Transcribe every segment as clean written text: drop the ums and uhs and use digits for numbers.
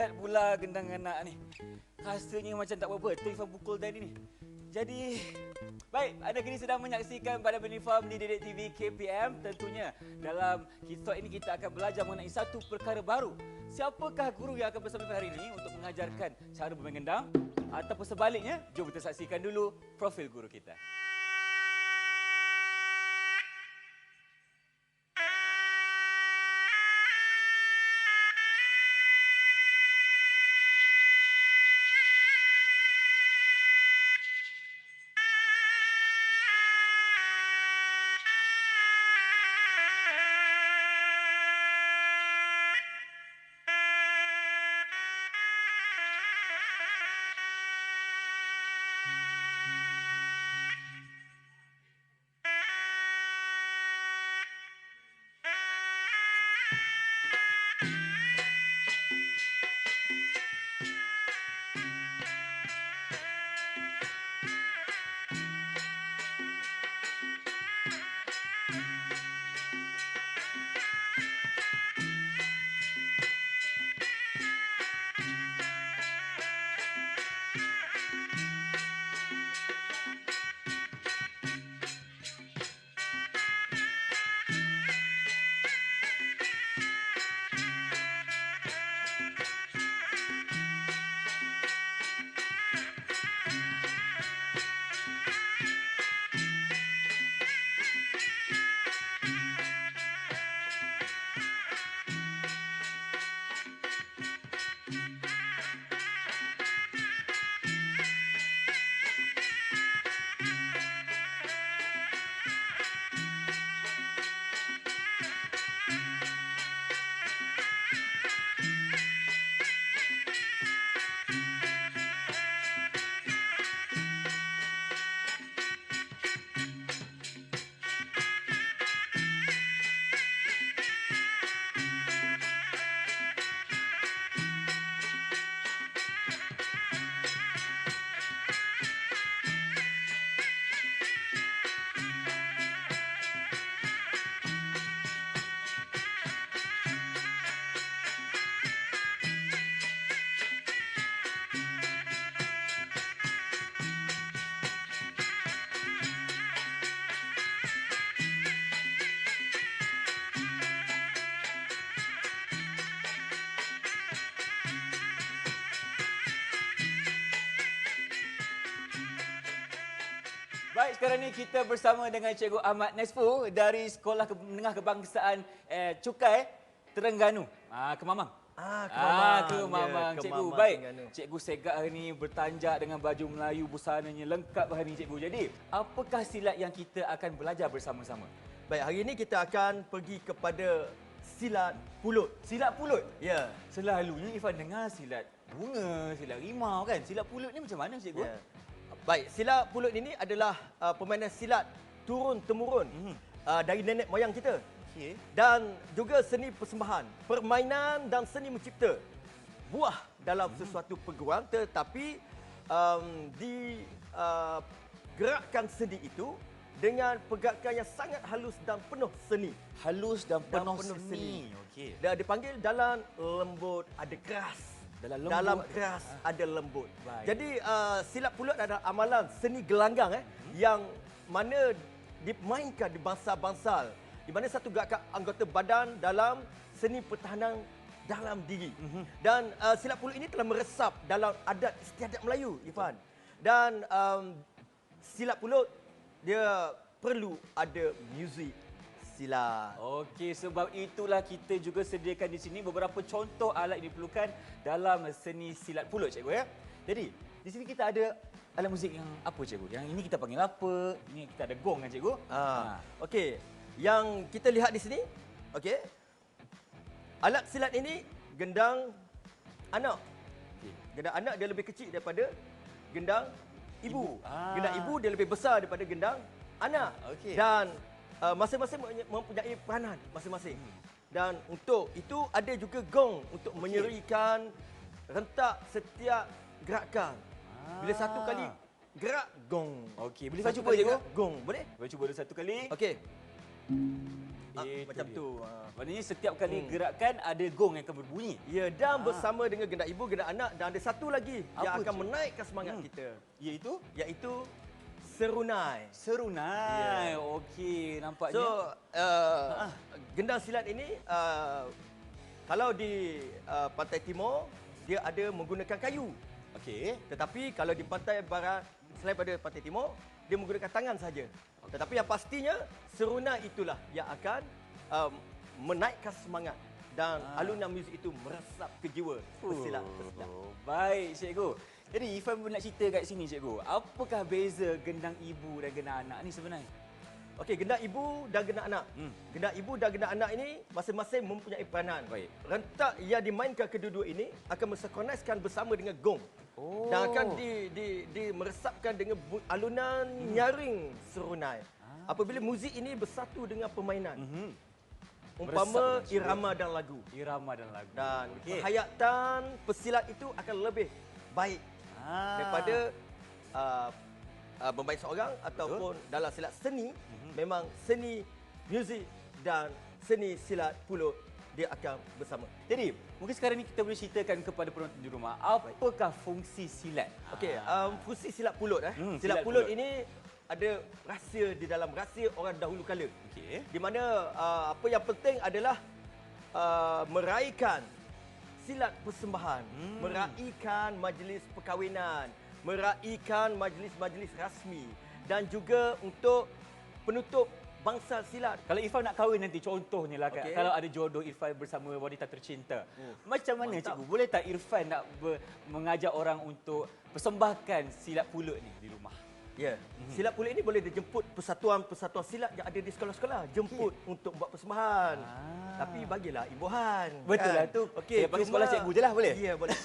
Silat pula gendang anak ni. Rasanya macam tak apa-apa betul Ifam pukul tadi ni. Jadi, baik, anda kini sedang menyaksikan pada Benifam di Didik TV KPM. Tentunya dalam kisah ini kita akan belajar mengenai satu perkara baru. Siapakah guru yang akan bersama hari ini untuk mengajarkan cara bermain gendang? Ataupun sebaliknya, jom kita saksikan dulu profil guru kita. Baik, sekarang ni kita bersama dengan Cikgu Ahmad Nesfu dari Sekolah Menengah Kebangsaan Cukai, Terengganu. Kemamang. Kemamang. Ya, Cikgu. Kemamang, Baik, Terengganu. Cikgu Segak hari ni bertanjak dengan baju Melayu, busananya lengkap hari ni Cikgu. Jadi, apakah silat yang kita akan belajar bersama-sama? Baik, hari ini kita akan pergi kepada silat pulut. Silat pulut? Ya. Selalunya Ifan dengar silat bunga, silat rimau kan? Silat pulut ni macam mana Cikgu? Ya. Baik, silat pulut ini adalah permainan silat turun-temurun dari nenek moyang kita. Okey. Dan juga seni persembahan, permainan dan seni mencipta buah dalam sesuatu perguruan, tetapi digerakkan seni itu dengan pergerakan yang sangat halus dan penuh seni. Halus dan penuh, penuh seni. Okey. Dan dipanggil dalam lembut ada keras. Dalam keras ada lembut. Baik. Jadi silat pulut adalah amalan seni gelanggang yang mana dimainkan di bangsal-bangsal, di mana satu gerakan anggota badan dalam seni pertahanan dalam diri. Dan silat pulut ini telah meresap dalam adat istiadat Melayu, Ifan. Dan silat pulut dia perlu ada muzik silat. Okey, sebab itulah kita juga sediakan di sini beberapa contoh alat yang diperlukan dalam seni silat pulut, Cikgu ya. Jadi, di sini kita ada alat muzik yang apa, Cikgu? Yang ini kita panggil apa? Ini kita ada gong kan, Cikgu? Okey, yang kita lihat di sini, okey. Alat silat ini gendang anak. Gendang anak dia lebih kecil daripada gendang ibu. Gendang ibu dia lebih besar daripada gendang anak. Okey. Dan masing-masing mempunyai peranan masing-masing. Dan untuk itu ada juga gong untuk menyerikan rentak setiap gerakan. Bila satu kali gerak, gong. Okey, boleh Satu cuba, kali Cikgu? gerak, gong. Boleh? Boleh cuba dulu satu kali. Okey. Macam dia. tu. Maknanya setiap kali gerakan ada gong yang akan berbunyi. Ya, dan bersama dengan gendak ibu, gendak anak, dan ada satu lagi yang Apa akan tu? menaikkan semangat kita, Iaitu serunai. serunai. Okey, nampaknya. So, gendang silat ini kalau di pantai timur dia ada menggunakan kayu. Okey. Tetapi kalau di pantai barat selain pada pantai timur dia menggunakan tangan saja. Tetapi yang pastinya serunai itulah yang akan menaikkan semangat dan alunan muzik itu meresap ke jiwa pesilat. Baik, cikgu. Jadi Ifan pun nak cerita kat sini, cikgu. Apakah beza gendang ibu dan gendang anak ni sebenarnya? Okey, gendak ibu dan gendak anak. Gendak ibu dan gendak anak ini masing-masing mempunyai peranan. Baik. Rentak yang dimainkan kedua-dua ini akan mensinkroniskan bersama dengan gong. Dan akan meresapkan dengan alunan nyaring serunai. Apabila muzik ini bersatu dengan permainan. Umpama Meresap irama dan lagu. Irama dan lagu. Dan penghayatan pesilat itu akan lebih baik daripada bermain seorang ataupun dalam silat seni. Memang seni muzik dan seni silat pulut dia akan bersama. Jadi, mungkin sekarang ni kita boleh ceritakan kepada penonton di rumah, apakah fungsi silat? Okey, fungsi silat pulut silat silat pulut pulut. ini ada rahsia di dalam, rahsia orang dahulu kala. Okey. Di mana apa yang penting adalah meraihkan silat persembahan, meraihkan majlis perkahwinan, meraihkan majlis-majlis rasmi dan juga untuk penutup bangsa silat. Kalau Irfan nak kahwin nanti, contohnya lah, Okey. kalau ada jodoh Irfan bersama wanita tercinta, macam mana Mantap. cikgu? Boleh tak Irfan nak mengajak orang untuk persembahkan silat pulut ni di rumah? Ya, silat pulut ini boleh dijemput persatuan-persatuan silat yang ada di sekolah-sekolah. Jemput untuk buat persembahan. Tapi bagilah imbuhan. Betul lah tu. Saya panggil sekolah cikgu je lah, boleh? Ya, boleh.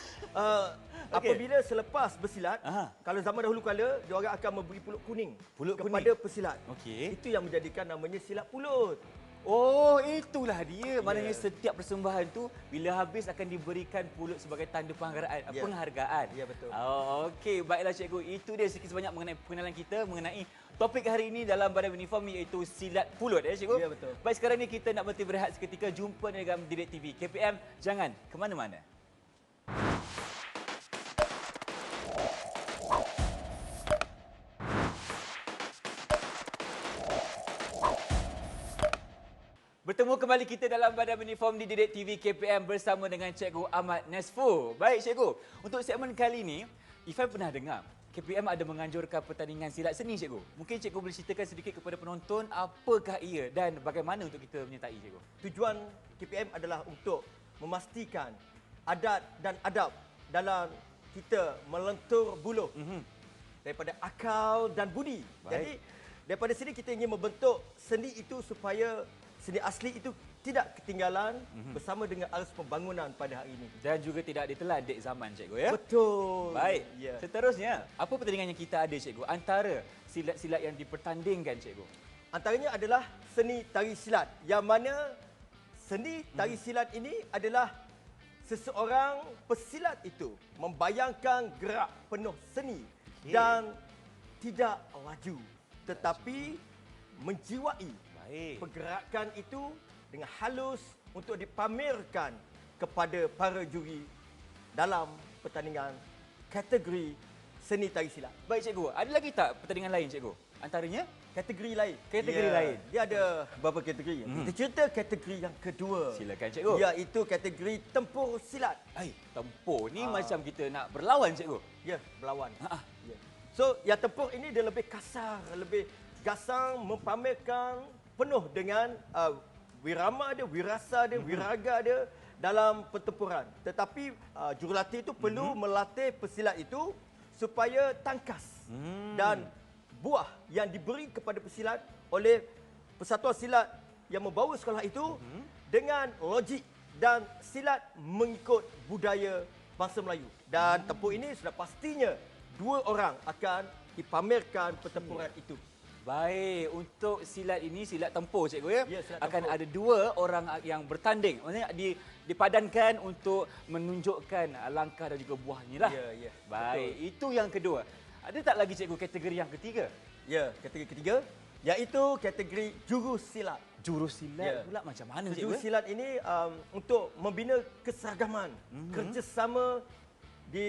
Apabila selepas bersilat, kalau zaman dahulu kala, dia orang akan memberi pulut kuning Pulut kepada pesilat. Okey. Itu yang menjadikan namanya silat pulut. Oh, itulah dia. Maknanya setiap persembahan tu bila habis akan diberikan pulut sebagai tanda penghargaan. Ya, betul. Oh, okey, baiklah cikgu. Itu dia sikit sebanyak mengenai pengenalan kita mengenai topik hari ini dalam Badan Uniform iaitu silat pulut cikgu. Ya, betul. Baik, sekarang ni kita nak berhenti berehat seketika. Jumpa dalam Didik TV KPM. Jangan ke mana-mana. Bertemu kembali kita dalam Badan Uniform di Didik TV KPM bersama dengan Cikgu Ahmad Nesfu. Baik cikgu, untuk segmen kali ini, Ifan pernah dengar KPM ada menganjurkan pertandingan silat seni cikgu. Mungkin cikgu boleh ceritakan sedikit kepada penonton apakah ia dan bagaimana untuk kita menyertai cikgu? Tujuan KPM adalah untuk memastikan adat dan adab dalam kita melentur buluh daripada akal dan budi. Baik. Jadi daripada sini kita ingin membentuk seni itu supaya seni asli itu tidak ketinggalan bersama dengan arus pembangunan pada hari ini. Dan juga tidak ditelan dek zaman cikgu ya? Betul. Baik, Ya. seterusnya apa pertandingan yang kita ada cikgu antara silat-silat yang dipertandingkan cikgu? Antaranya adalah seni tari silat, yang mana seni tari silat ini adalah seseorang pesilat itu membayangkan gerak penuh seni dan tidak laju tetapi menjiwai pergerakan itu dengan halus untuk dipamerkan kepada para juri dalam pertandingan kategori seni tari silat. Baik cikgu, ada lagi tak pertandingan lain cikgu? Antaranya? Kategori lain. Kategori lain. Dia ada beberapa kategori. Kita cerita kategori yang kedua. Silakan cikgu. Iaitu kategori tempur silat. Tempur ni macam kita nak berlawan cikgu. Ya, berlawan. Ya. So, yang tempur ini dia lebih kasar, lebih gasang, mempamerkan penuh dengan wirama dia, wirasa dia, wiraga dia dalam pertempuran. Tetapi jurulatih itu perlu melatih pesilat itu supaya tangkas dan buah yang diberi kepada pesilat oleh persatuan silat yang membawa sekolah itu dengan logik dan silat mengikut budaya bangsa Melayu. Dan tempur ini sudah pastinya 2 orang akan dipamerkan pertempuran itu. Baik, untuk silat ini, silat tempur cikgu ya, Ya, silat akan tempur. ada 2 orang yang bertanding. Maksudnya dipadankan untuk menunjukkan langkah dan juga buahnya lah. Ya, Baik, itu yang kedua. Ada tak lagi cikgu kategori yang ketiga? Ya, kategori ketiga Iaitu kategori jurusilat. Jurusilat pula macam mana cikgu? Jurusilat ini untuk membina keseragaman, kerjasama di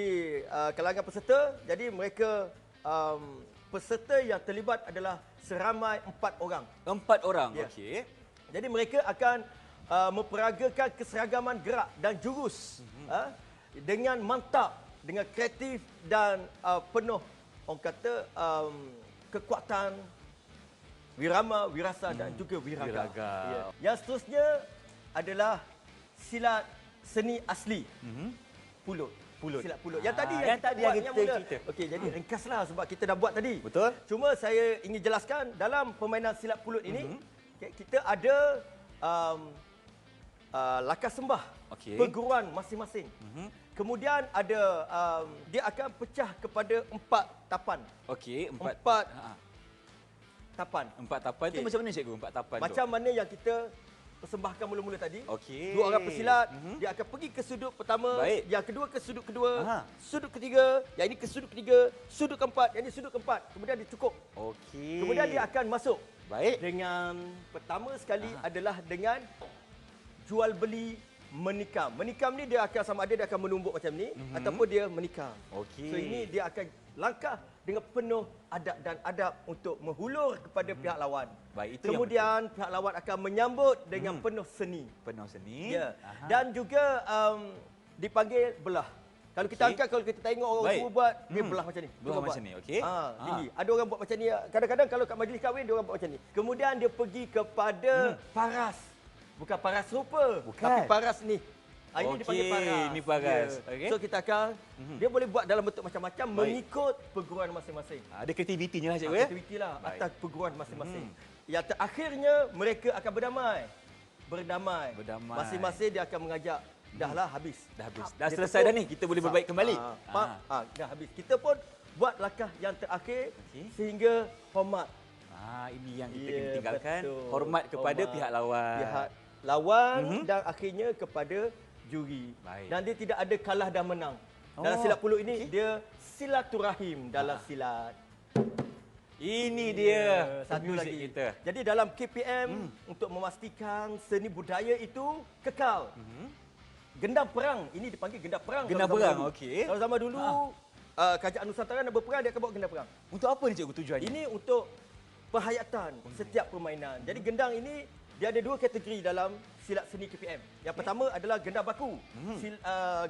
kalangan peserta. Jadi mereka peserta yang terlibat adalah seramai 4 orang. 4 orang, Ya. okey. Jadi mereka akan memperagakan keseragaman gerak dan jurus dengan mantap, dengan kreatif dan penuh orang kata kekuatan wirama, wirasa dan juga wiraga. Ya. Yang seterusnya adalah silat seni asli. Pulut. Silat pulut. Yang tadi yang tadi yang kita mula. cerita. Okey, jadi ringkaslah sebab kita dah buat tadi. Betul. Cuma saya ingin jelaskan dalam permainan silat pulut ini kita ada lakar sembah Okey. perguruan masing-masing. Kemudian ada dia akan pecah kepada 4 tapan. Okey, 4 Tapan. 4 tapan tu Okey. macam mana cikgu 4 tapan tu? Macam mana yang kita persembahkan mula-mula tadi. Okey. 2 orang pesilat, dia akan pergi ke sudut pertama, Baik. yang kedua ke sudut kedua, Aha. sudut ketiga, yang ini ke sudut ketiga, sudut keempat, yang ini sudut keempat. Kemudian dia cukup. Okey. Kemudian dia akan masuk. Baik. Dengan pertama sekali adalah dengan jual beli menikam. Menikam ni dia akan sama ada dia akan menumbuk macam ni ataupun dia menikam. Okey. So ini dia akan langkah dengan penuh adab dan adab untuk menghulur kepada pihak lawan. Baik, itu Kemudian pihak lawan akan menyambut dengan penuh seni. penuh seni. Ya. Dan juga dipanggil belah. Kalau kita Okey. angkat, kalau kita tengok orang Baik. tua buat, dia belah macam ni. Belah Dia macam buat. ni, okey. Tinggi. Ada orang buat macam ni. Kadang-kadang kalau kat majlis kahwin, dia orang buat macam ni. Kemudian dia pergi kepada paras. Bukan paras rupa, Bukan. tapi paras ni. Ini Okey, dipanggil paras. ni paras. Ya. Okey. So kita akan, dia boleh buat dalam bentuk macam-macam Baik. mengikut perguruan masing-masing. Ada kreativitinya lah cikgu ya. Aktiviti lah Baik. atas perguruan masing-masing. Yang terakhirnya mereka akan berdamai. Berdamai. Masing-masing dia akan mengajak. Dah lah habis. Dah habis. Hap, Dah dia selesai tepuk. dah ni. Kita boleh berbaik kembali. Dah habis. Kita pun buat langkah yang terakhir Okey. sehingga hormat. Ini yang kita Ya, kena tinggalkan. betul. Hormat kepada Hormat pihak lawan. Pihak lawan dan akhirnya kepada juri. Baik. Dan dia tidak ada kalah dan menang. Dalam Oh, silat pulut ini dia silaturahim dalam silat. Ini dia Satu muzik lagi. kita. Jadi dalam KPM untuk memastikan seni budaya itu kekal. Gendang perang, ini dipanggil gendang perang. Gendang kalau zaman perang, dulu. okey. Kalau zaman dulu kerajaan Nusantara nak berperang, dia akan bawa gendang perang. Untuk apa ni cikgu tujuannya? Ini untuk penghayatan setiap permainan. Jadi gendang ini dia ada 2 kategori dalam silat seni KPM. Yang pertama adalah gendang baku.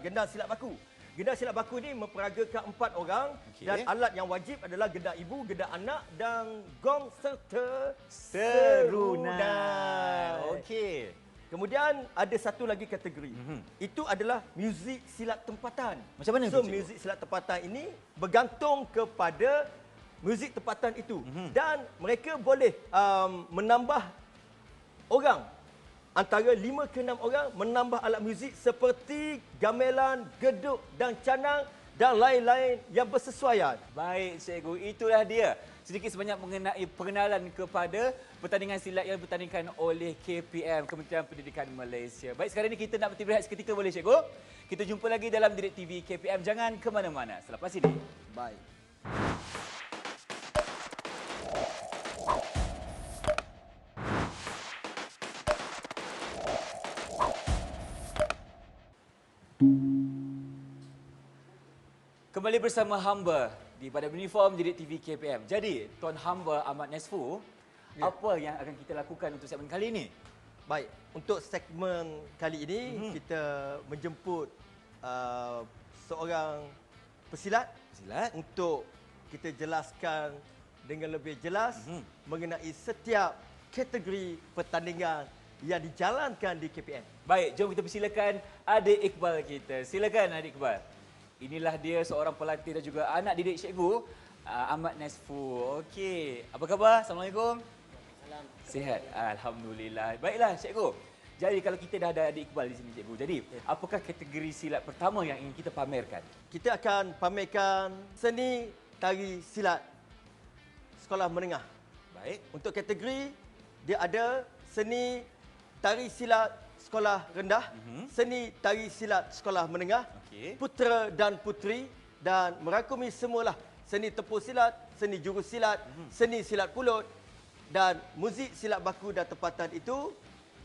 Gendang silat baku. Gendang silat baku ni memperagakan 4 orang Okey. dan alat yang wajib adalah gendang ibu, gendang anak dan gong serta serunai. Okey. Kemudian ada satu lagi kategori. Itu adalah muzik silat tempatan. Macam mana So tu, cikgu? muzik silat tempatan ini bergantung kepada muzik tempatan itu. Dan mereka boleh menambah orang. Antara 5 ke 6 orang menambah alat muzik seperti gamelan, geduk dan canang dan lain-lain yang bersesuaian. Baik cikgu, itulah dia. Sedikit sebanyak mengenai pengenalan kepada pertandingan silat yang bertandingkan oleh KPM, Kementerian Pendidikan Malaysia. Baik, sekarang ini kita nak berhenti seketika boleh cikgu? Kita jumpa lagi dalam Direct TV KPM. Jangan ke mana-mana. Selepas ini. Baik. Kembali bersama hamba di Badan Uniform Direct TV KPM. Jadi, Tuan Hamba Ahmad Nesfu, apa yang akan kita lakukan untuk segmen kali ini? Baik, untuk segmen kali ini kita menjemput seorang pesilat Silat. untuk kita jelaskan dengan lebih jelas mengenai setiap kategori pertandingan yang dijalankan di KPM. Baik, jom kita persilakan adik Iqbal kita. Silakan adik Iqbal. Inilah dia seorang pelatih dan juga anak didik cikgu, Ahmad Nesfu. Okey, apa khabar? Assalamualaikum. Salam. Sihat? Alhamdulillah. Baiklah cikgu. Jadi kalau kita dah ada adik Iqbal di sini cikgu. Jadi, apakah kategori silat pertama yang ingin kita pamerkan? Kita akan pamerkan seni tari silat sekolah menengah. Baik. Untuk kategori, dia ada seni tari silat sekolah rendah, seni tari silat sekolah menengah, Okey. putera dan puteri dan merangkumi semualah seni tempur silat, seni jurus silat, seni silat pulut Dan muzik silat baku dan tempatan itu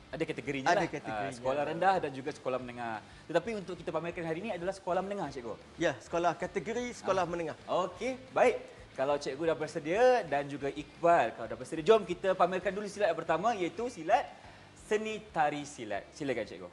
Ada kategorinya ada lah. kategorinya. Sekolah rendah dan juga sekolah menengah. Tetapi untuk kita pamerkan hari ini adalah sekolah menengah, cikgu. ya kategori sekolah menengah. Okey, baik. Kalau cikgu dah bersedia dan juga Iqbal kalau dah bersedia, jom kita pamerkan dulu silat yang pertama iaitu silat seni tari silat. Silakan cikgu.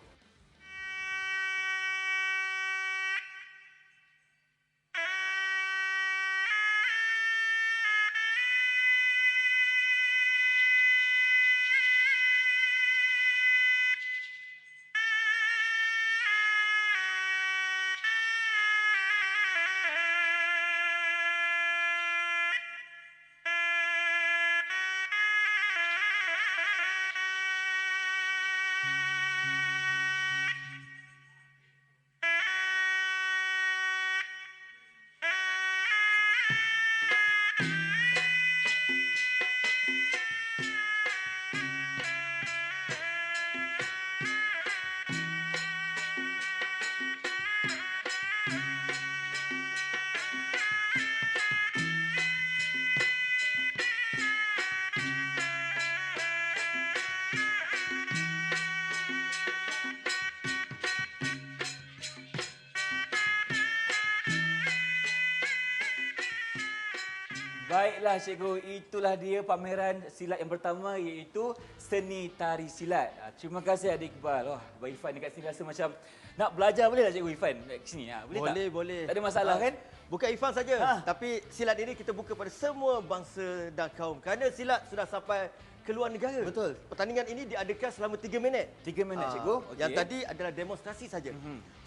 Baiklah cikgu, itulah dia pameran silat yang pertama iaitu seni tari silat. Terima kasih adik Iqbal. Wah, Abang Irfan dekat sini rasa macam nak belajar boleh tak cikgu Irfan kat sini? Boleh tak? Boleh. Tak ada masalah kan? Bukan Irfan saja, tapi silat ini kita buka pada semua bangsa dan kaum. Kerana silat sudah sampai ke luar negara. Betul. Pertandingan ini diadakan selama 3 minit. 3 minit cikgu. Okey. Yang tadi adalah demonstrasi saja.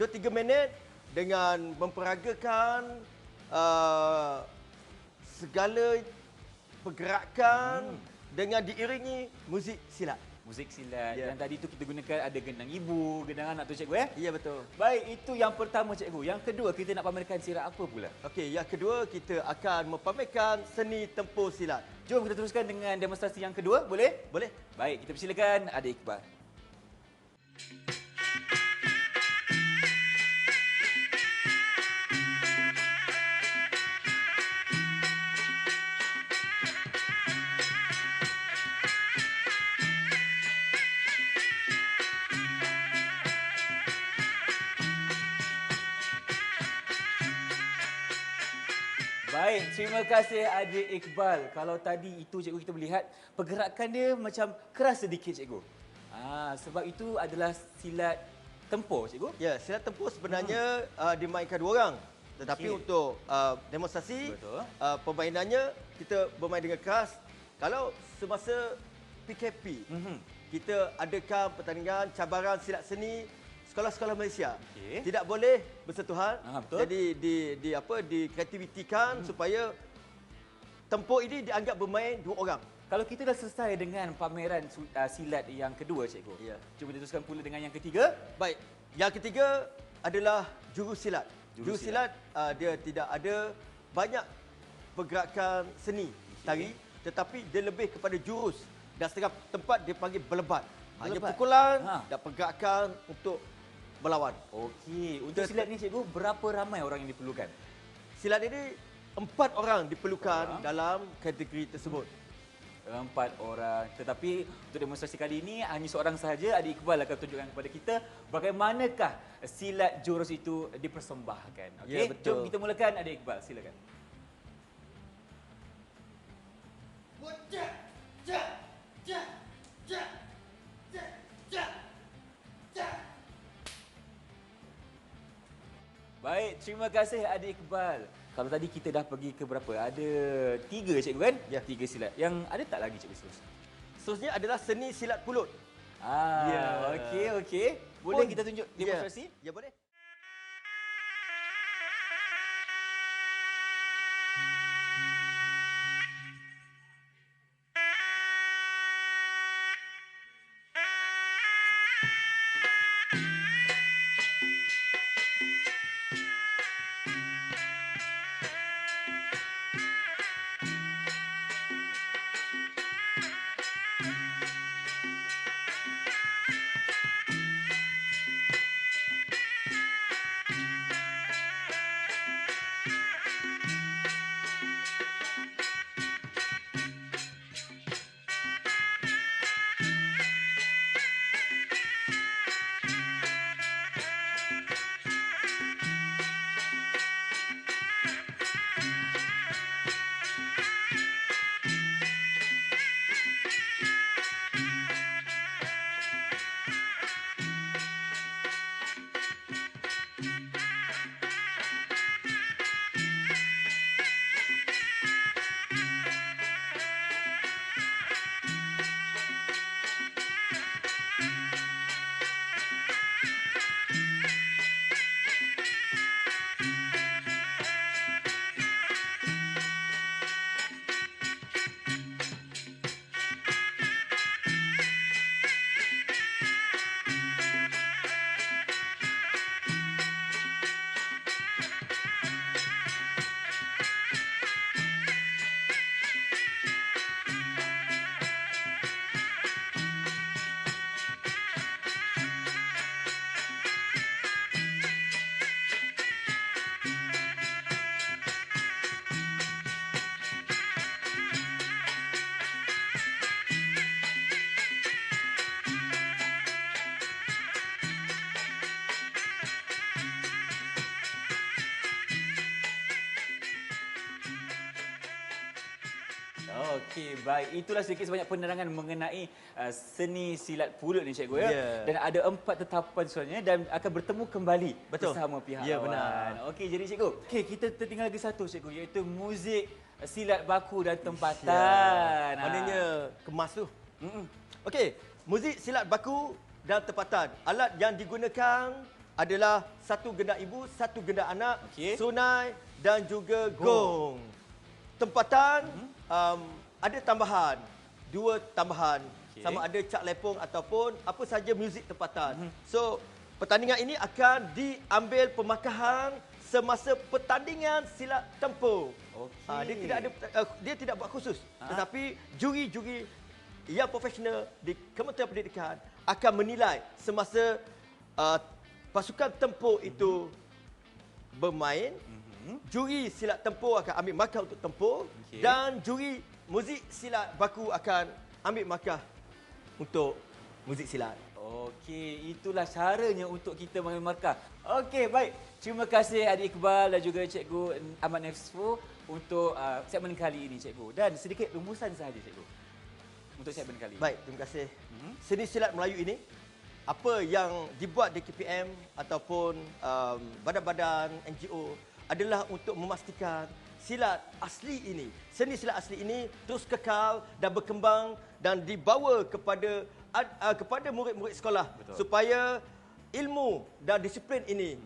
So 3 minit dengan memperagakan segala pergerakan dengan diiringi muzik silat. Muzik silat. Ya. Dan tadi tu kita gunakan ada gendang ibu, gendang anak tu cikgu Ya, betul. Baik, itu yang pertama cikgu. Yang kedua kita nak pamerkan silat apa pula? Okey, yang kedua kita akan memamerkan seni tempur silat. Jom kita teruskan dengan demonstrasi yang kedua, boleh? Boleh? Baik, kita persilakan adik Iqbal. Baik, terima kasih adik Iqbal. Kalau tadi itu cikgu kita melihat pergerakan dia macam keras sedikit cikgu. Sebab itu adalah silat tempur cikgu. Ya, silat tempur sebenarnya dimainkan 2 orang. Tetapi Okey. untuk demonstrasi, Betul. permainannya kita bermain dengan keras. Kalau semasa PKP, kita adakan pertandingan cabaran silat seni sekolah-sekolah Malaysia. Okey. Tidak boleh bersentuhan. Betul. Jadi dikreativitikan supaya tempur ini dianggap bermain 2 orang. Kalau kita dah selesai dengan pameran silat yang kedua cikgu. Ya. Cuba kita teruskan pula dengan yang ketiga. Baik, yang ketiga adalah jurusilat. Jurusilat. Jurusilat dia tidak ada banyak pergerakan seni tari, tetapi dia lebih kepada jurus dan setengah tempat dia panggil berlebat. Hanya Berlebat? pukulan Ha. dan pergerakan untuk melawan. Okey, untuk silat ni cikgu berapa ramai orang yang diperlukan? Silat ini 4 orang Orang. diperlukan dalam kategori tersebut. 4 orang. Tetapi untuk demonstrasi kali ini hanya seorang sahaja, adik Iqbal akan tunjukkan kepada kita bagaimanakah silat jurus itu dipersembahkan. Okey, Ya, betul. jom kita mulakan adik Iqbal, silakan. Baik, terima kasih adik Iqbal. Kalau tadi kita dah pergi ke berapa? Ada 3 cikgu kan? Ya. 3 silat. Yang ada tak lagi cikgu seterusnya? Seterusnya adalah seni silat pulut. Ya. Okey. Boleh kita tunjuk demonstrasi? Ya, boleh. Okey, baik. Itulah sedikit sebanyak penerangan mengenai seni silat pulut ni cikgu ya. Ya. Dan ada 4 tetapan sebenarnya dan akan bertemu kembali Betul. bersama pihak Ya, lawan. benar. Okey, jadi cikgu. Okey, kita tertinggal lagi satu cikgu iaitu muzik silat baku dan tempatan. Ya. Maknanya kemas tu. Mm-mm. Okey, muzik silat baku dan tempatan. Alat yang digunakan adalah satu gendak ibu, satu gendak anak, Okey. sunai dan juga gong. Tempatan ada tambahan, 2 tambahan. Okey. Sama ada cak lepong ataupun apa saja muzik tempatan. So, pertandingan ini akan diambil pemakahan semasa pertandingan silat tempur. Okey. Dia tidak buat khusus, tetapi juri-juri yang profesional di Kementerian Pendidikan akan menilai semasa pasukan tempur itu bermain. Juri silat tempur akan ambil markah untuk tempur, Okey. dan juri muzik silat baku akan ambil markah untuk muzik silat. Okey, itulah caranya untuk kita mengambil markah. Okey, baik. Terima kasih Adik Iqbal dan juga Cikgu Ahmad Nafsu untuk segmen kali ini, Cikgu. Dan sedikit rumusan sahaja, Cikgu, untuk segmen kali ini. Baik, terima kasih. Seni silat Melayu ini, apa yang dibuat di KPM ataupun badan-badan NGO adalah untuk memastikan silat asli ini, seni silat asli ini terus kekal dan berkembang dan dibawa kepada murid-murid sekolah. Betul. Supaya ilmu dan disiplin ini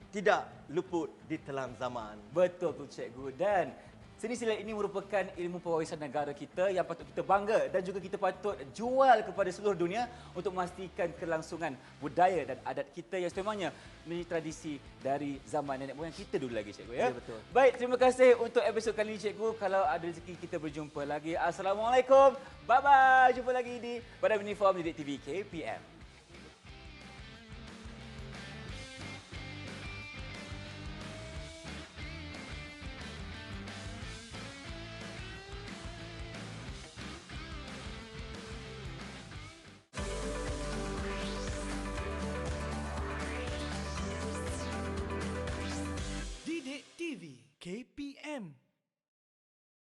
tidak luput ditelan zaman. Betul tu Cikgu. Dan seni silat ini merupakan ilmu pewarisan negara kita yang patut kita bangga dan juga kita patut jual kepada seluruh dunia untuk memastikan kelangsungan budaya dan adat kita yang sememangnya menjadi tradisi dari zaman nenek moyang kita dulu lagi, Cikgu ya. Ya, betul. Baik, terima kasih untuk episod kali ini, Cikgu. Kalau ada rezeki kita berjumpa lagi. Assalamualaikum. Bye bye. Jumpa lagi di Badan Uniform Didik TV KPM.